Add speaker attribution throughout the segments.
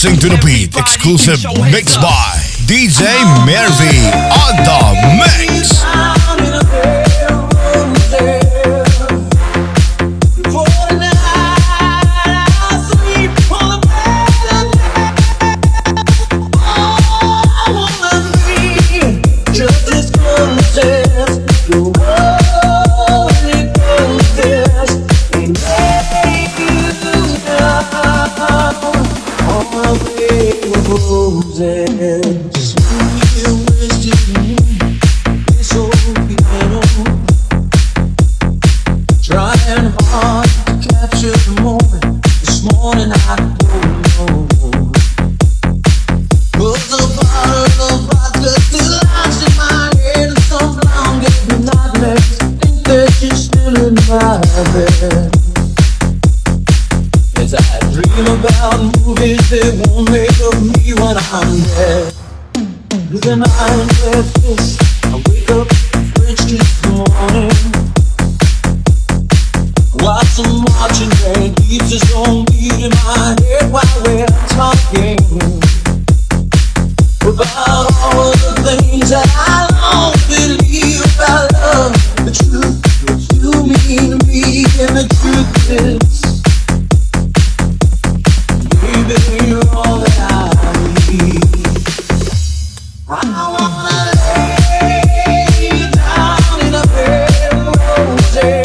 Speaker 1: Dancing to the beat, exclusive mix by DJ Mervy on the mix.
Speaker 2: Trying hard to capture the moment. This morning I don't know. 'Cause a bottle of vodka still lies in my head, and some blonde gave me nightmares. Think that you're still in my bed. As I dream about movies that won't make of me when I'm dead. With an ironclad fist, I wake up French kiss in the morning. While some marching band keeps its own beat in my head while we're talking about all of the things that I long to believe about love. The truth, what you mean to me, and the truth is, baby, you're all that I need. I wanna lay you down in a bed of roses.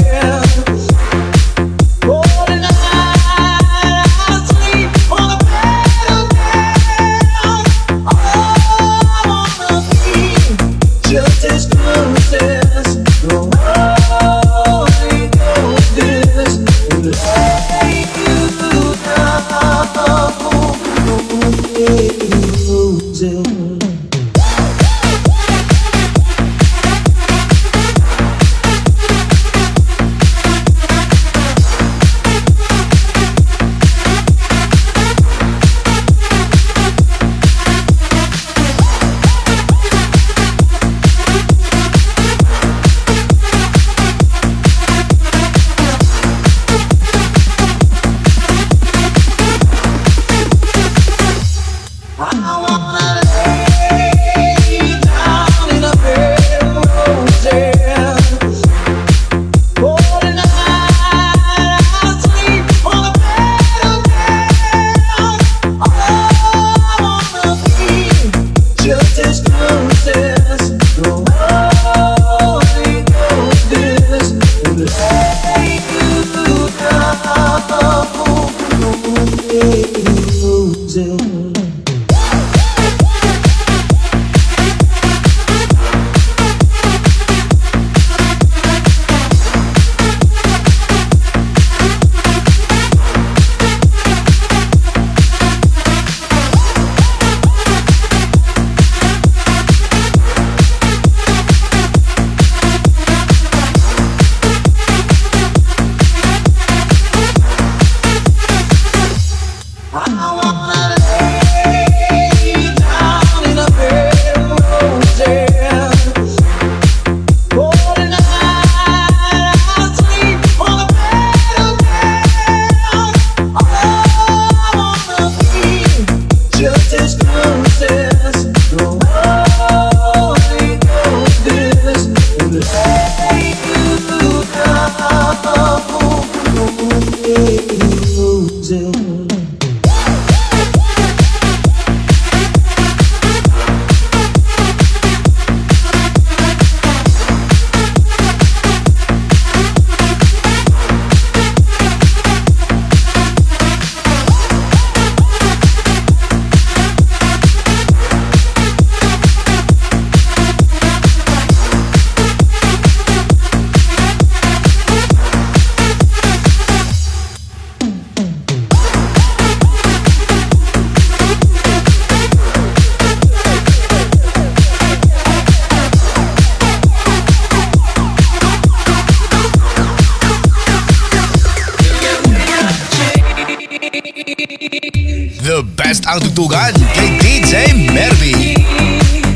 Speaker 1: The best ang tugtugan kay DJ Mervy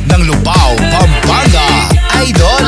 Speaker 1: ng Lubao, Pampanga, Idol.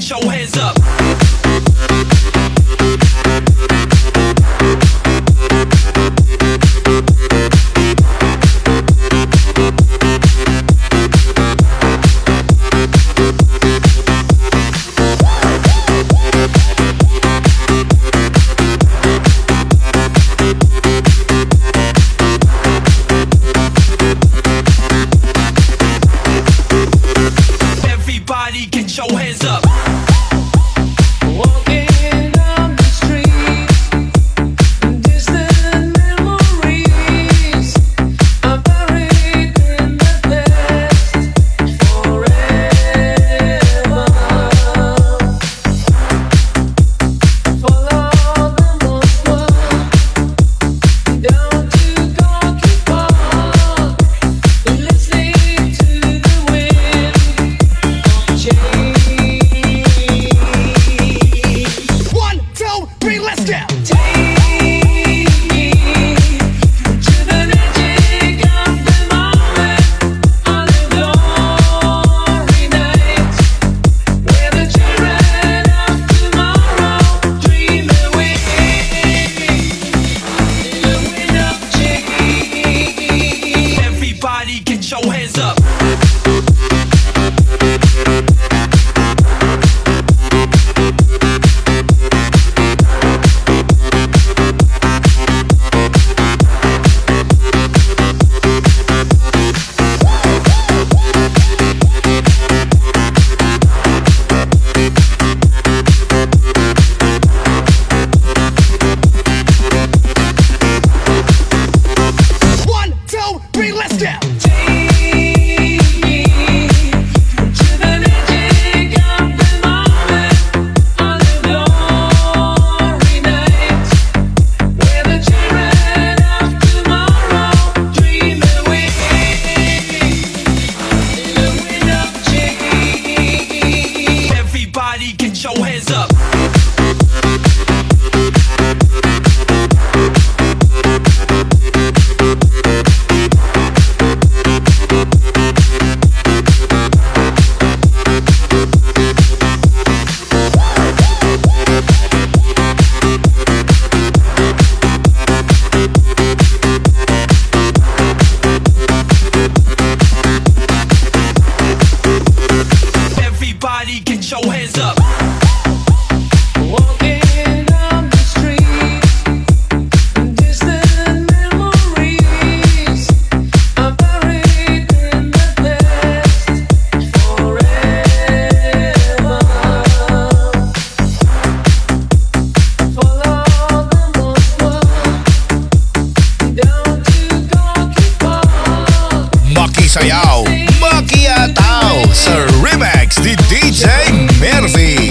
Speaker 3: get your hands up. Everybody get your hands up.
Speaker 2: Walking down the street, distant memories are buried in the past forever. Follow the Moskva down to Gorky Park, listening to the wind change.
Speaker 1: 1, 2, 3, let's go.
Speaker 2: Take me to the magic of the moment on a glory night, where the children of tomorrow dream away in the wind of change.
Speaker 3: Everybody get your hands up.
Speaker 1: Sayaw, Makiataw sa remix ni DJ Mervy.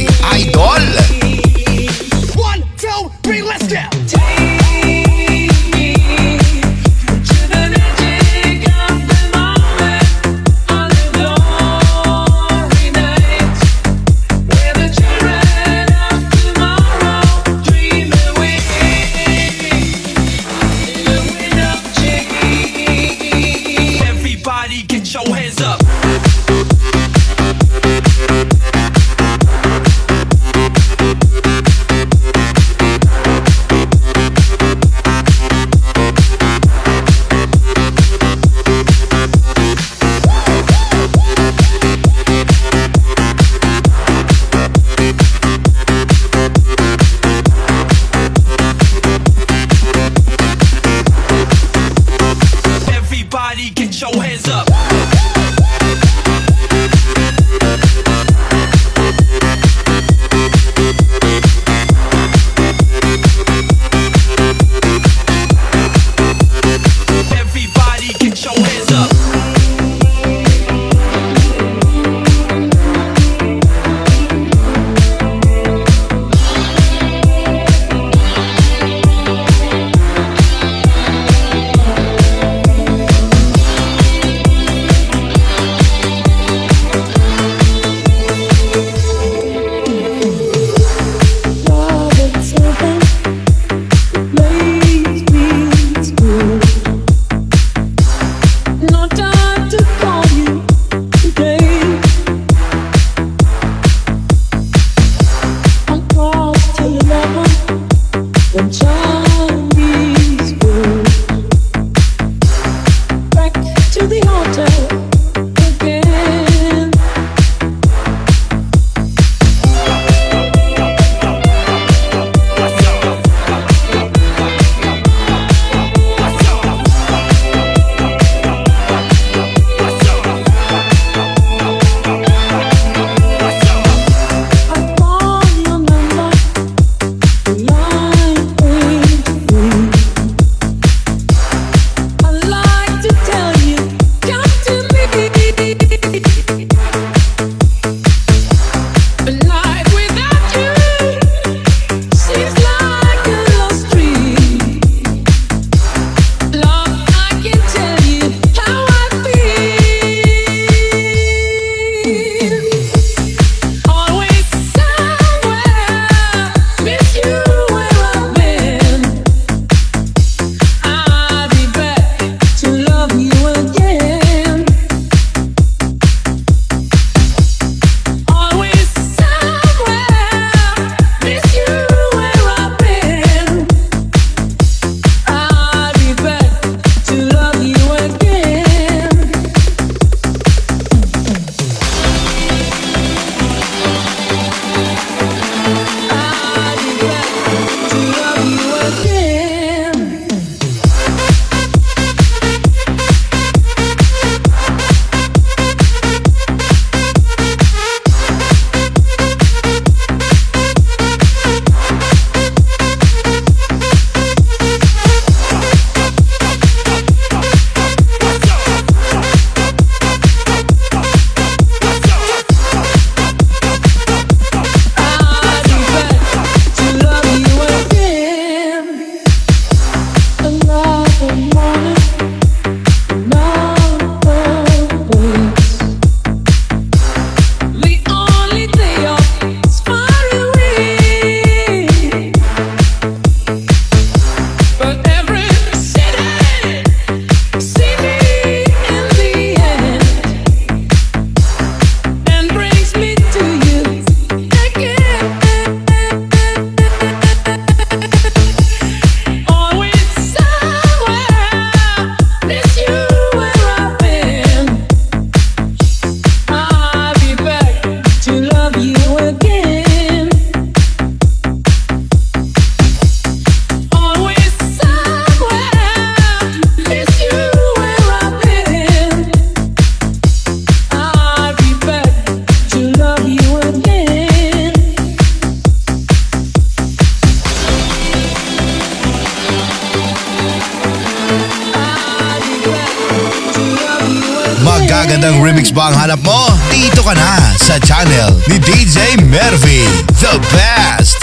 Speaker 1: mix ba ang hanap mo? Dito ka na sa channel ni DJ Mervy, the best!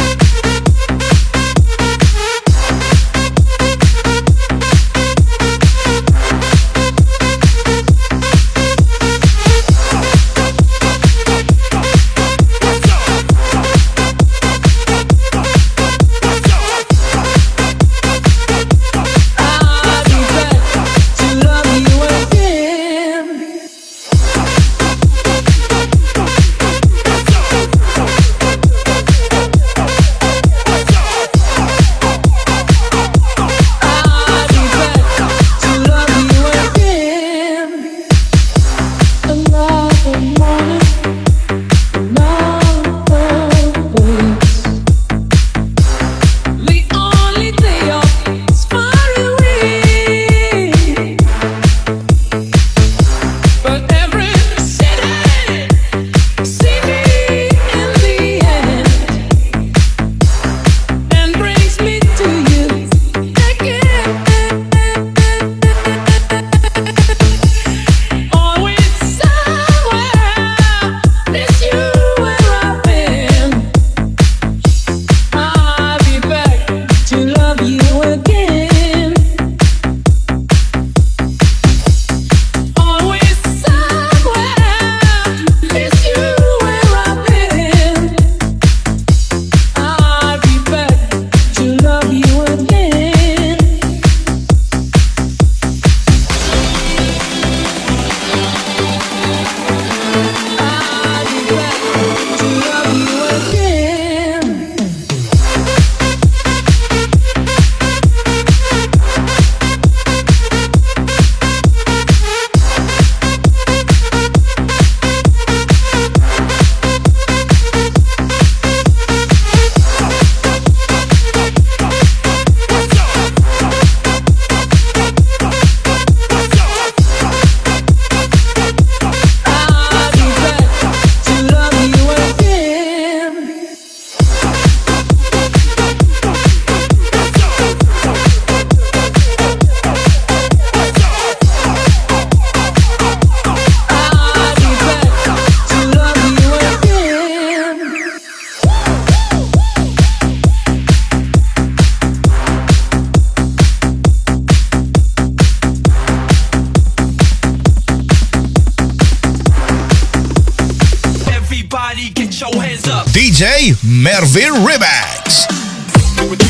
Speaker 1: DJ Mervy Remix.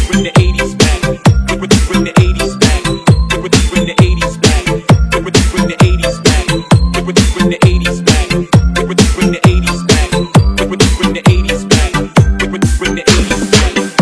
Speaker 4: Bring the 80s back. Bring the 80s back. Bring the 80s back. Bring the 80s back. Bring the 80s back. Bring the 80s back. Bring the 80s back. Bring the 80s back.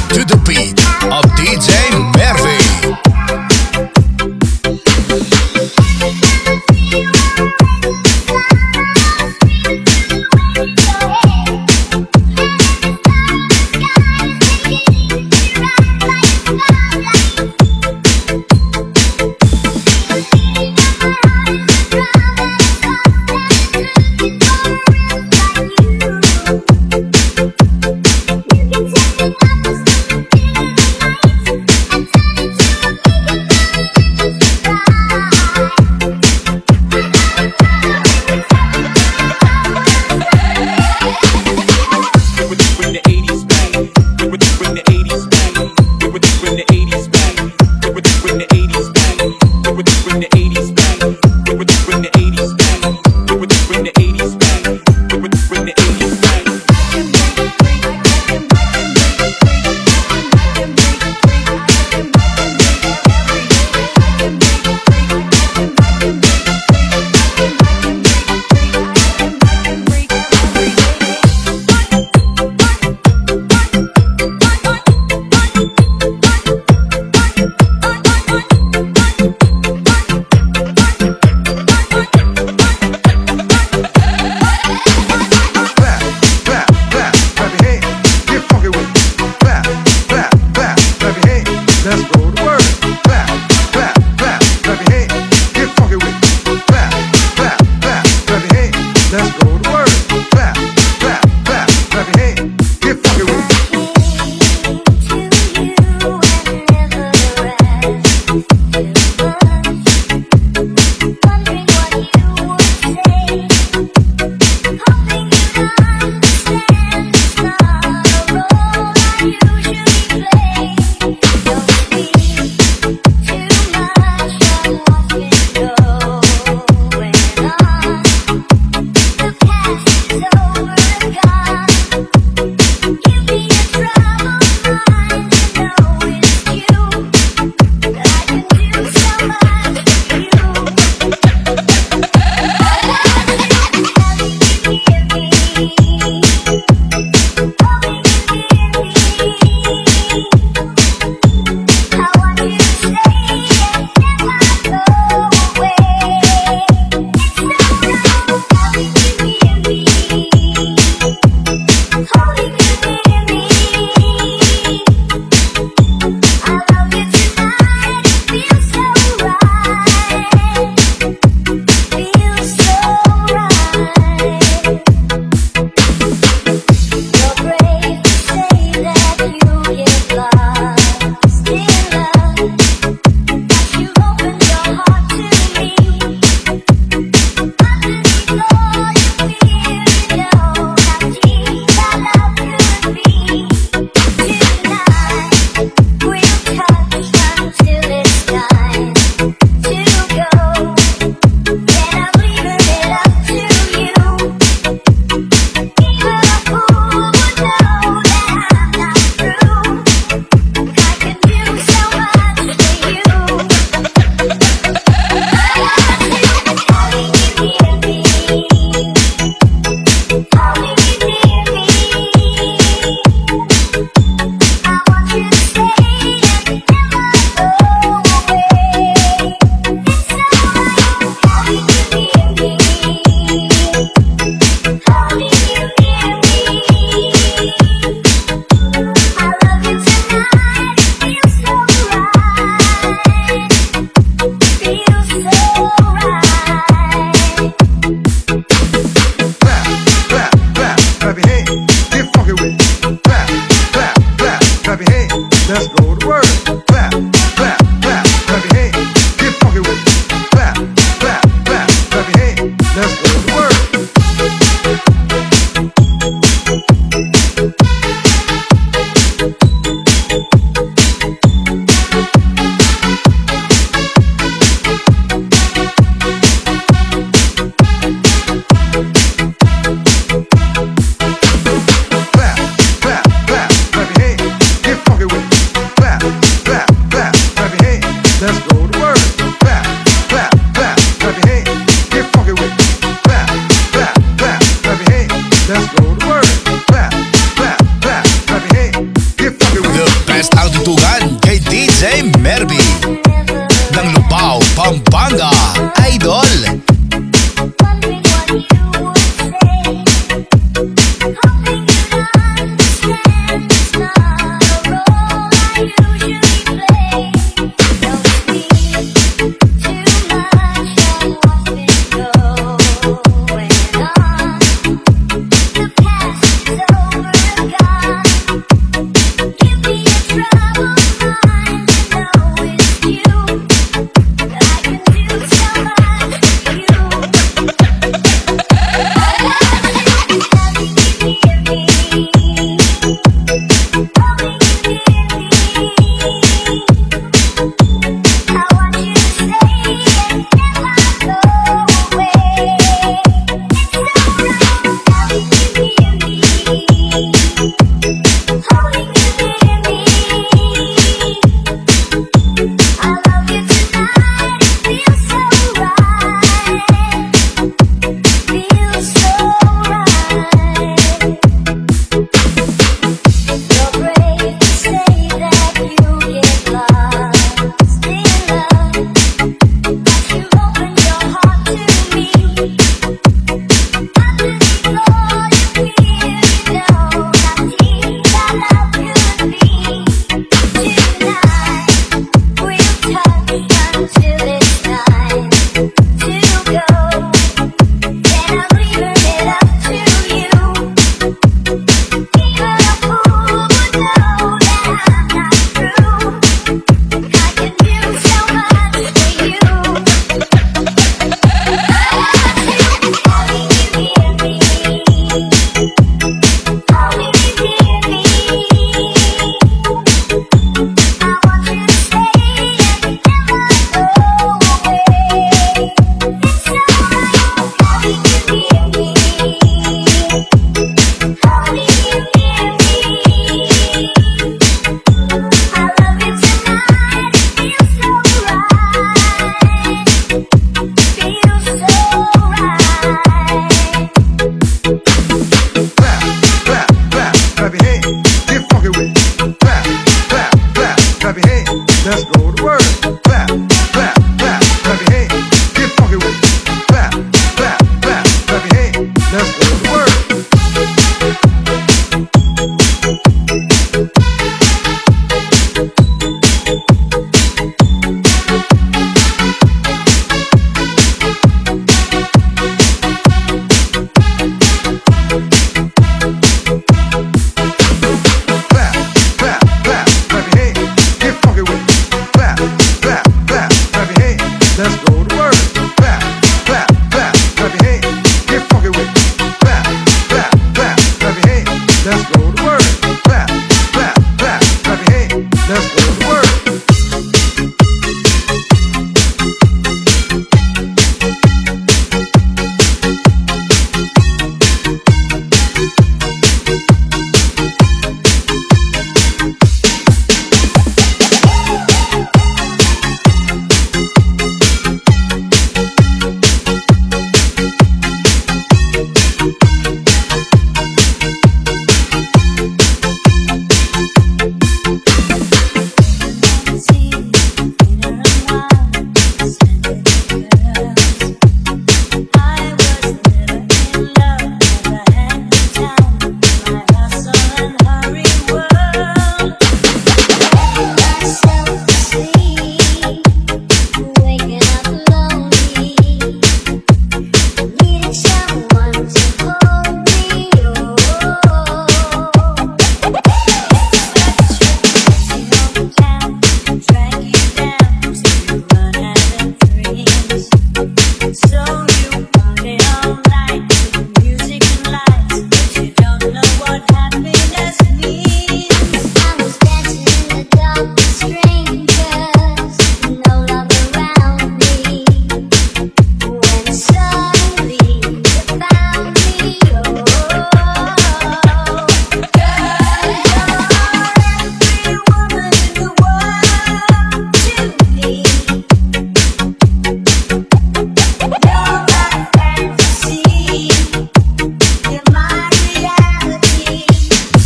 Speaker 1: to the beat of DJ Mervy.
Speaker 5: You can take me up the
Speaker 1: request ang tutugan kay DJ Mervy ng Lubao, Pampanga. Idol!
Speaker 5: Wondering what you would say, hoping you'd understand it's not a role I usually play. Don't speak too much of what's been going on. The past is over and gone. Give me a troubled mind to know it's you. I can do so much for you.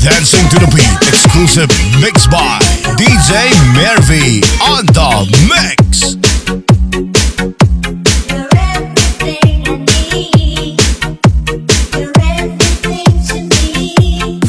Speaker 1: Dancing to the beat, exclusive mix by DJ Mervy on the mix.
Speaker 5: You're everything I need. You're everything to me.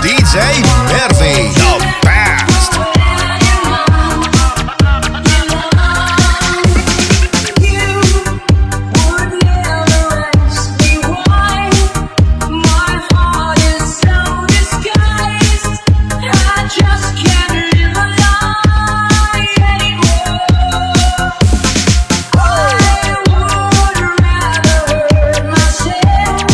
Speaker 1: DJ Mervy, the best.
Speaker 5: Just can't live a lie anymore. I would rather hurt myself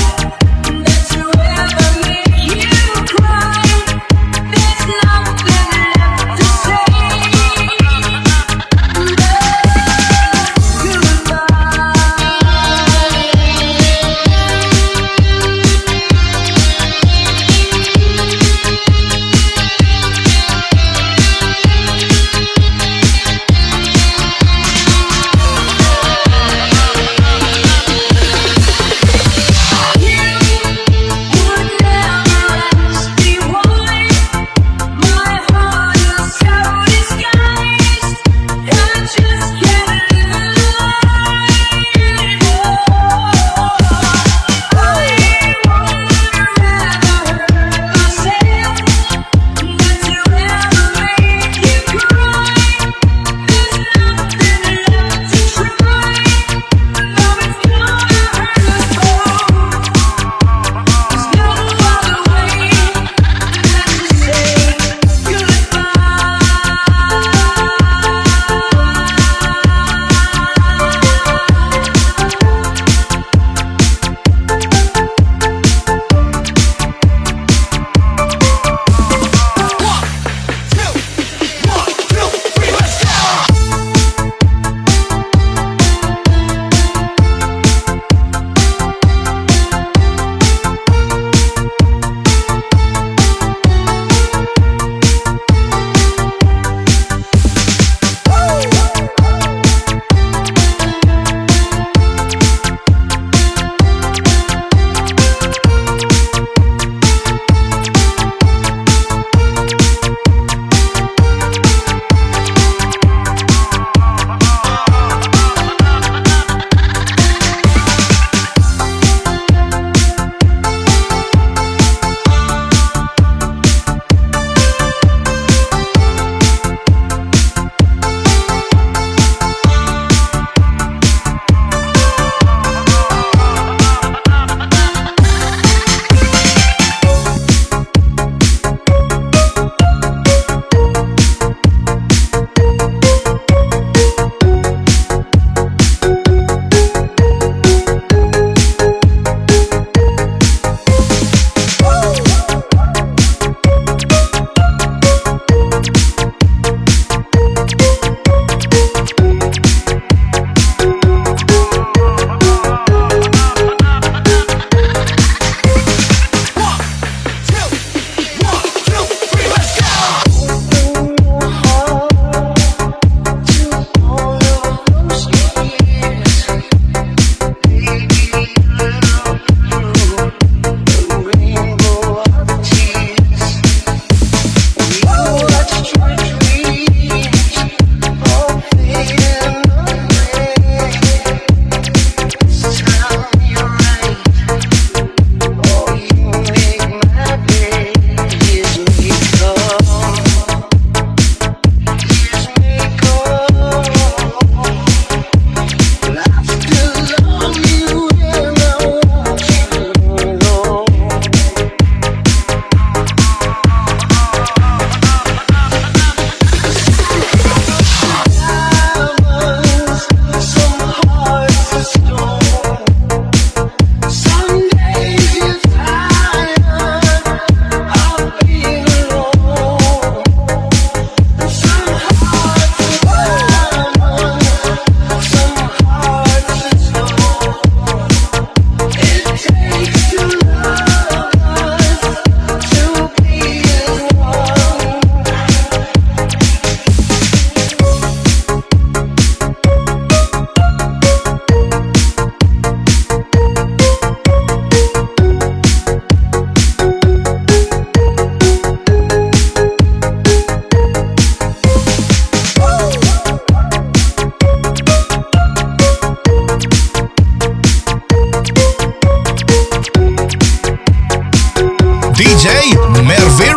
Speaker 5: than to ever make you cry.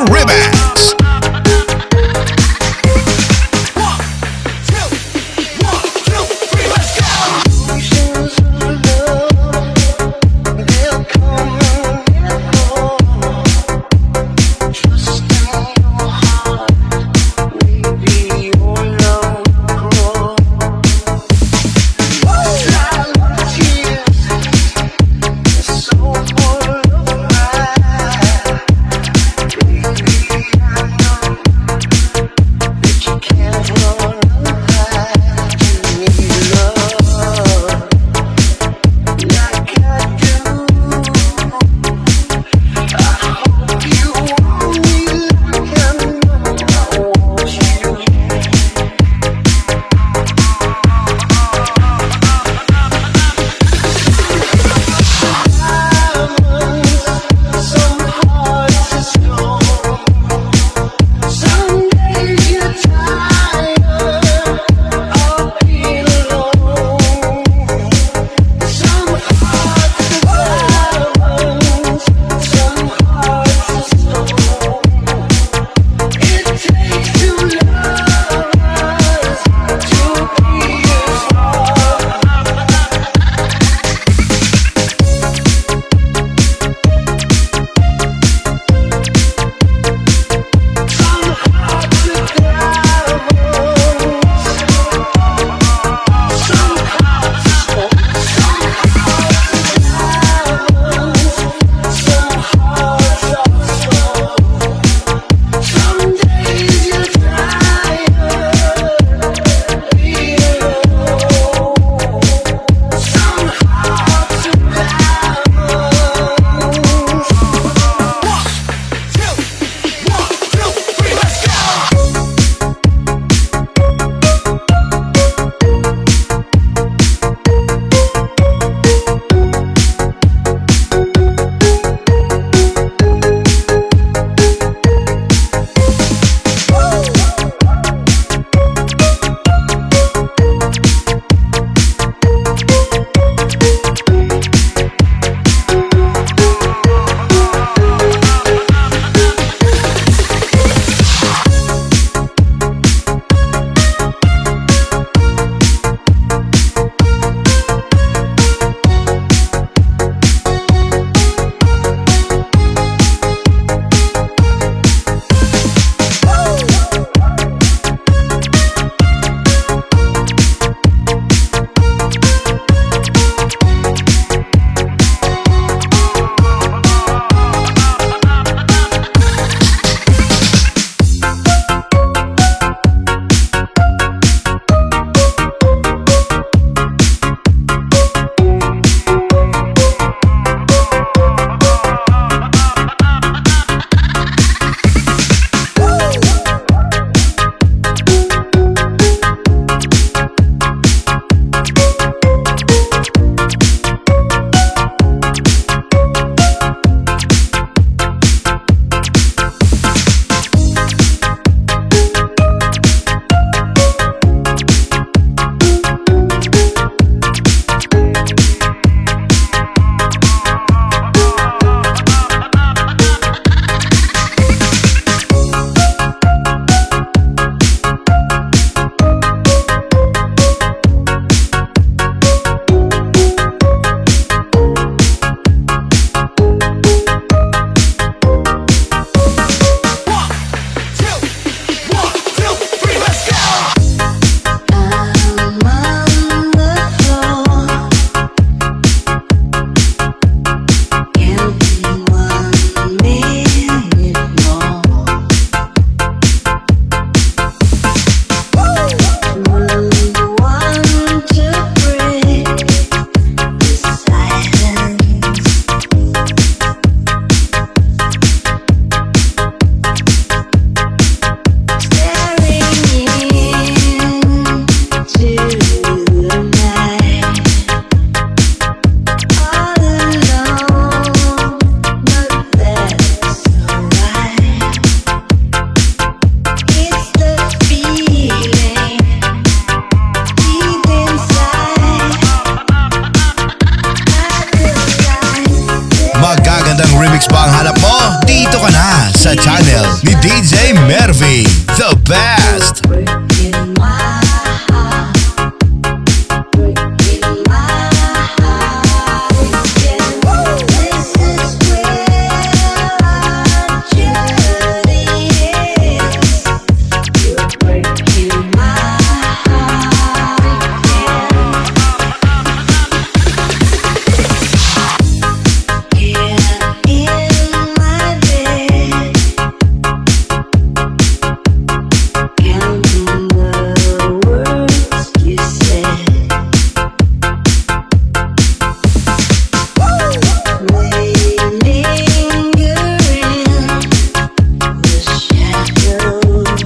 Speaker 1: Remix.
Speaker 6: So full of pride, baby.
Speaker 1: channel ni DJ Mervy, the best.
Speaker 5: Breaking my heart, breaking my heart again. This is where our journey ends. You're breaking my heart again. Here in my bed, counting the words you said. We linger in the shadows.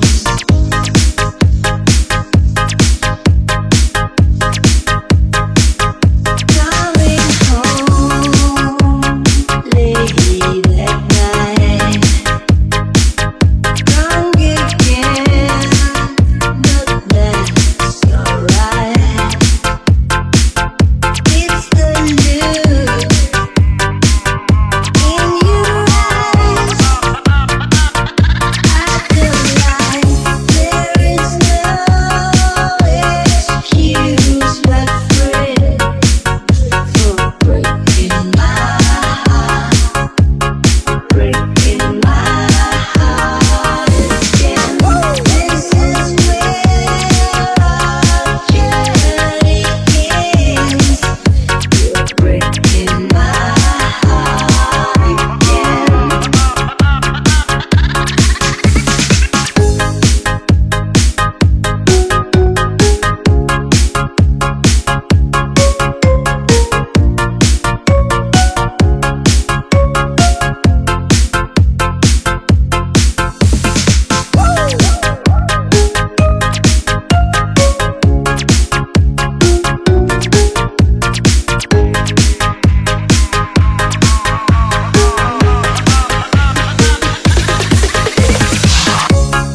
Speaker 5: Coming home late at night. Drunk again, but that's alright. It's the look in your eyes. I feel like there is no excuse, my friend, for breaking my heart, breaking my heart again. This is where our journey ends. You're breaking my heart again.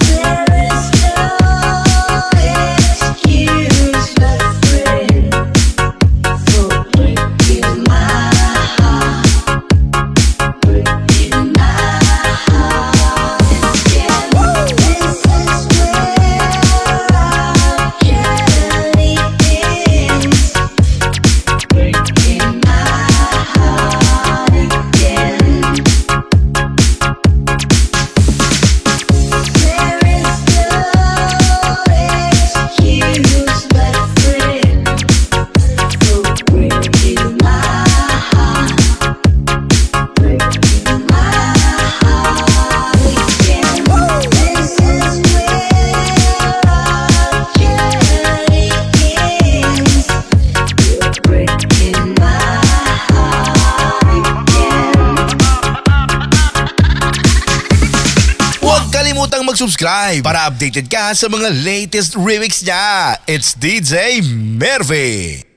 Speaker 5: There is no excuse, my friend, for breaking my heart, breaking my heart again. This is where our journey ends. Breaking my heart again. There is no excuse, my friend, for breaking my heart, breaking my heart again. This is where our journey ends. You're breaking my heart again.
Speaker 1: Huwag kalimutang mag-subscribe para updated ka sa mga latest remix niya. It's DJ Mervy.